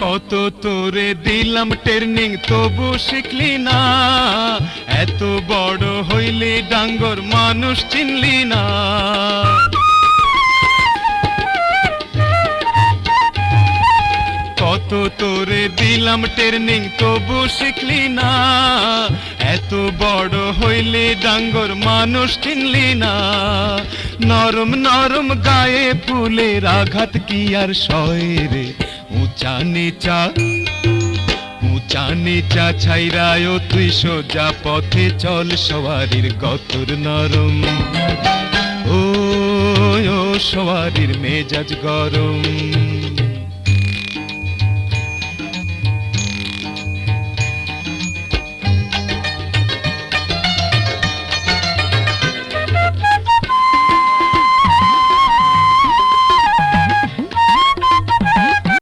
কত তোরে দিলাম ট্রেনিং তবু শিখলি না, এত বড় হইলি ডাঙ্গর মানুষ চিনলি না। কত তোরে দিলাম ট্রেনিং তবু শিখলি না, এত বড় হইলি ডাঙ্গর মানুষ চিনলি না। নরম নরম গায়ে ফুলের আঘাত কি আর সয় রে, উঁচা নিচা উঁচা নিচা ছাইরায়ও তুই সোজা পথে চল, সওয়ারির গতর নরম ও সওয়ারির মেজাজ গরম।